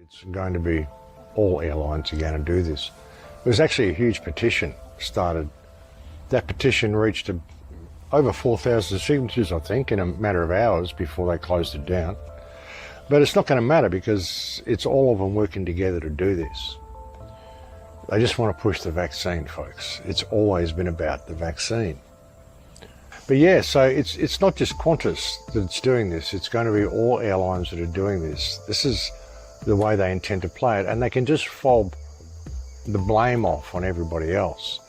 It's going to be all airlines are going to do this. It was actually a huge petition started. That petition reached over 4,000 signatures, I think, in a matter of hours before they closed it down. But it's not going to matter because it's all of them working together to do this. They just want to push the vaccine, folks. It's always been about the vaccine. But yeah, so it's not just Qantas that's doing this. It's going to be all airlines that are doing this. This is the way they intend to play it, and they can just fob the blame off on everybody else.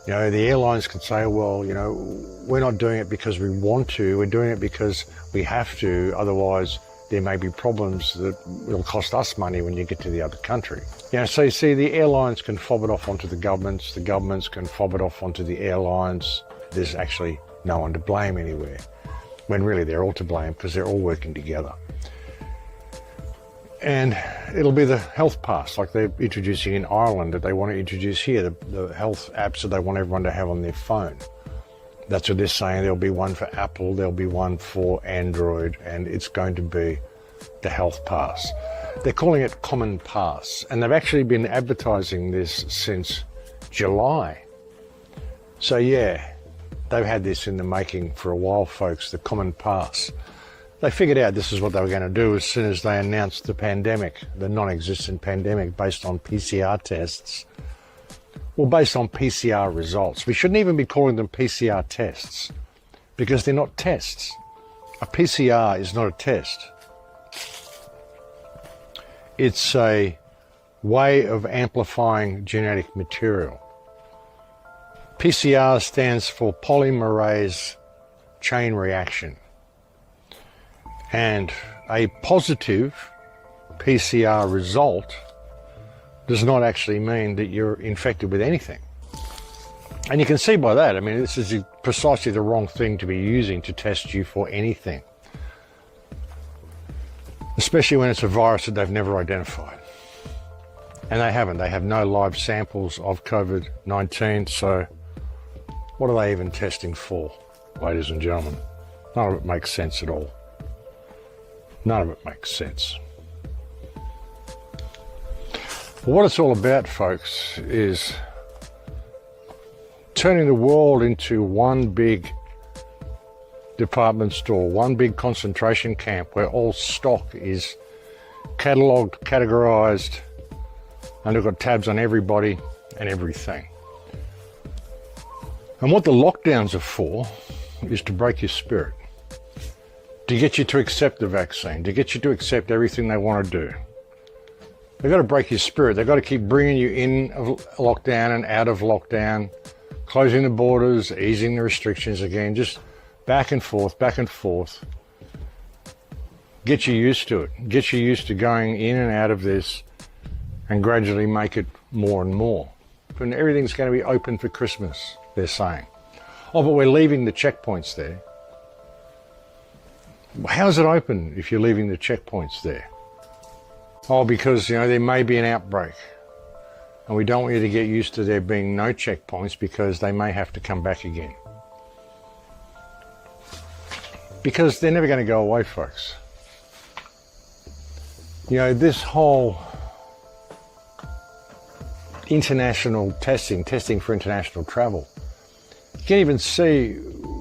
You know, the airlines can say, well, you know, we're not doing it because we want to, we're doing it because we have to, otherwise there may be problems that will cost us money when you get to the other country. You know, so you see the airlines can fob it off onto the governments can fob it off onto the airlines. There's actually no one to blame anywhere, when really they're all to blame because they're all working together. And it'll be the health pass, like they're introducing in Ireland, that they want to introduce here, the health apps that they want everyone to have on their phone. That's what they're saying. There'll be one for Apple, there'll be one for Android, and it's going to be the health pass. They're calling it Common Pass, and they've actually been advertising this since July. So yeah, they've had this in the making for a while, folks, the Common Pass. They figured out this is what they were going to do as soon as they announced the pandemic, the non-existent pandemic based on PCR tests. Well, based on PCR results. We shouldn't even be calling them PCR tests because they're not tests. A PCR is not a test. It's a way of amplifying genetic material. PCR stands for polymerase chain reaction. And a positive PCR result does not actually mean that you're infected with anything. And you can see by that, I mean, this is precisely the wrong thing to be using to test you for anything. Especially when it's a virus that they've never identified. And they haven't. They have no live samples of COVID-19, so what are they even testing for, ladies and gentlemen? None of it makes sense at all. None of it makes sense. What it's all about, folks, is turning the world into one big department store, one big concentration camp where all stock is catalogued, categorized, and they've got tabs on everybody and everything. And what the lockdowns are for is to break your spirit, to get you to accept the vaccine, to get you to accept everything they want to do. They've got to break your spirit. They've got to keep bringing you in of lockdown and out of lockdown, closing the borders, easing the restrictions again, just back and forth, back and forth. Get you used to it. Get you used to going in and out of this and gradually make it more and more. And everything's going to be open for Christmas, they're saying. Oh, but we're leaving the checkpoints there. How is it open if you're leaving the checkpoints there? Oh, because, you know, there may be an outbreak. And we don't want you to get used to there being no checkpoints because they may have to come back again. Because they're never going to go away, folks. You know, this whole international testing for international travel, you can even see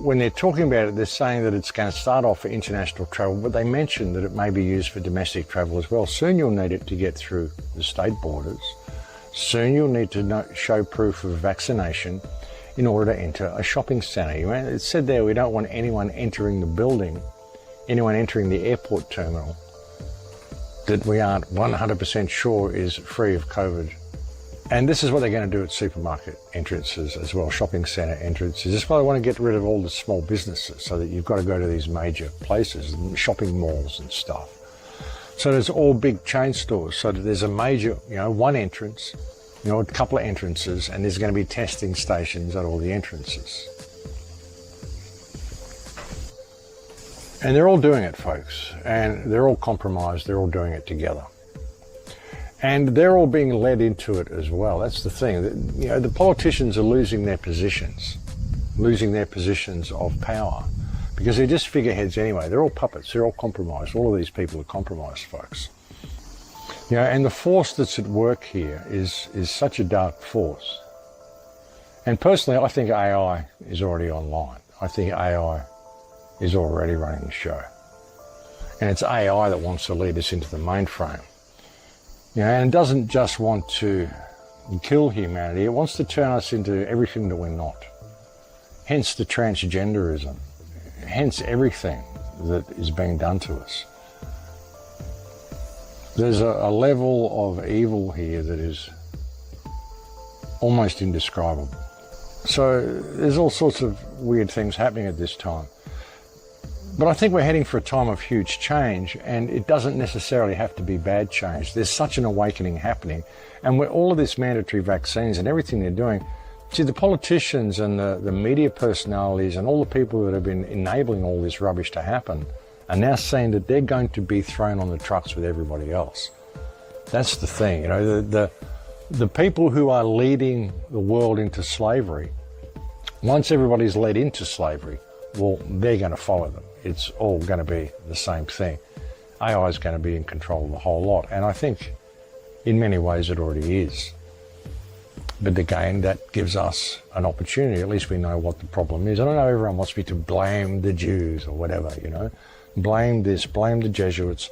when they're talking about it, they're saying that it's going to start off for international travel, but they mentioned that it may be used for domestic travel as well. Soon you'll need it to get through the state borders. Soon you'll need to show proof of vaccination in order to enter a shopping centre. You know, it said there we don't want anyone entering the building, anyone entering the airport terminal that we aren't 100% sure is free of COVID. And this is what they're going to do at supermarket entrances as well, shopping centre entrances. This is why they want to get rid of all the small businesses so that you've got to go to these major places, shopping malls and stuff. So there's all big chain stores so that there's a major, you know, one entrance, you know, a couple of entrances, and there's going to be testing stations at all the entrances. And they're all doing it, folks, and they're all compromised, they're all doing it together. And they're all being led into it as well. That's the thing. You know, the politicians are losing their positions of power because they're just figureheads anyway. They're all puppets. They're all compromised. All of these people are compromised, folks. You know, and the force that's at work here is such a dark force. And personally, I think AI is already online. I think AI is already running the show. And it's AI that wants to lead us into the mainframe. You know, and it doesn't just want to kill humanity, it wants to turn us into everything that we're not. Hence the transgenderism, hence everything that is being done to us. There's a level of evil here that is almost indescribable. So there's all sorts of weird things happening at this time. But I think we're heading for a time of huge change, and it doesn't necessarily have to be bad change. There's such an awakening happening, and with all of this mandatory vaccines and everything they're doing, see, the politicians and the media personalities and all the people that have been enabling all this rubbish to happen are now saying that they're going to be thrown on the trucks with everybody else. That's the thing, you know, the people who are leading the world into slavery, once everybody's led into slavery, well, they're going to follow them. It's all going to be the same thing. AI is going to be in control of the whole lot, and I think in many ways it already is. But again, that gives us an opportunity. At least we know what the problem is. I don't know, everyone wants me to blame the Jews or whatever, you know. Blame this, blame the Jesuits.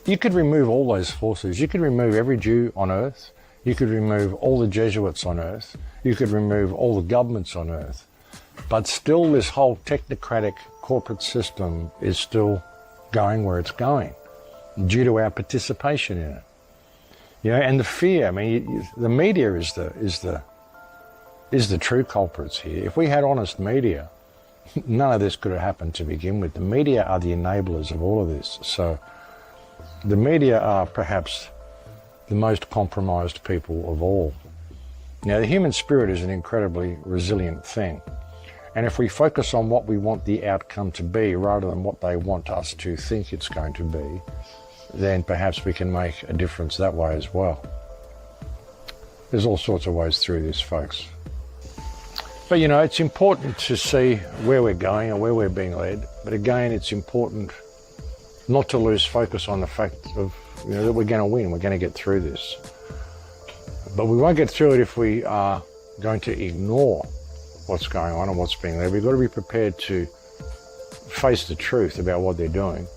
You could remove all those forces. You could remove every Jew on earth. You could remove all the Jesuits on earth. You could remove all the governments on earth. But still this whole technocratic corporate system is still going where it's going due to our participation in it. You know, and the fear, I mean, the media is the true culprits here. If we had honest media, none of this could have happened to begin with. The media are the enablers of all of this. So the media are perhaps the most compromised people of all. Now, the human spirit is an incredibly resilient thing. And if we focus on what we want the outcome to be rather than what they want us to think it's going to be, then perhaps we can make a difference that way as well. There's all sorts of ways through this, folks. But, you know, it's important to see where we're going and where we're being led. But again, it's important not to lose focus on the fact of, you know, that we're going to win, we're going to get through this. But we won't get through it if we are going to ignore what's going on and what's being led. We've got to be prepared to face the truth about what they're doing.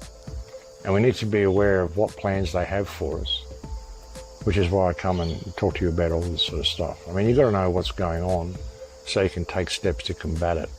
And we need to be aware of what plans they have for us, which is why I come and talk to you about all this sort of stuff. I mean, you've got to know what's going on so you can take steps to combat it.